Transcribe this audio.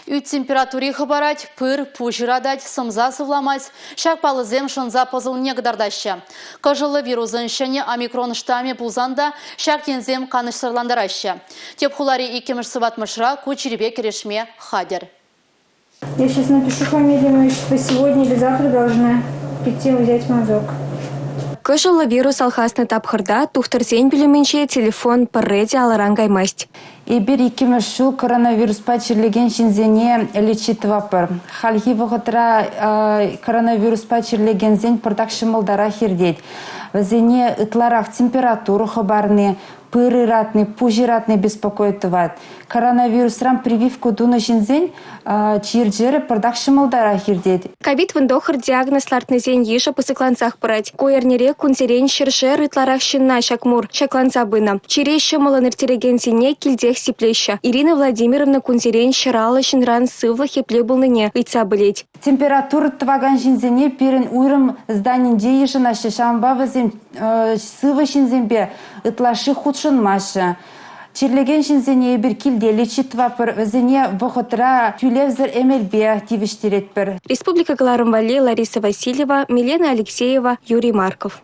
Үй температури хабарать, пыр, пужирадать, сымза сывламать, шак палызем шынза позыл негдардаща. Кыжылы вирузын шыне омикрон штамме пулзанда шак тензем канышсырландараща. Тепхулари икемыш сыватмышра кучеребе керешме хадер. Я сейчас напишу фамилию, имущество. Сегодня или завтра должна прийти взять мазок. Кыжылы вирус алхасны тапхырда тухтырсен біліменше телефон пырреде аларангай масть. Ибир икимешу коронавирус пачерлеген шинзене лечит вапыр. Хальхи вғытра коронавирус пачерлеген зен пырдак шымылдара хирдет. Вазене ытларах температуру хабарны, пырыратны, пужиратны беспокойтыват. Коронавирусрам прививку дуна шинзен чирджері пырдак шымылдара хирдет. Ковид вындохыр диагнозлартны зен еші пысыкланцах пырать. Койернере кунзерен шыршер ытларах шинна шакмур, шакланца бына. Чирей шымылын иртереген зене килдех сиплеща. Ирина Владимировна кунзерен шыралы шинран сывлы хепле булныне ыйтса білет. Температура тваган шинзене пирен уйрым зданинде ешіна шешамба вазен сывы шинзенбе ытлашы худшын машы. Чирлеген шинзене бір килде лечит вапыр вазене вғытра тюлевзір эмелбе тивіштерет бір. Республика Галарымвали, Лариса Васильева, Милена Алексеева, Юрий Марков.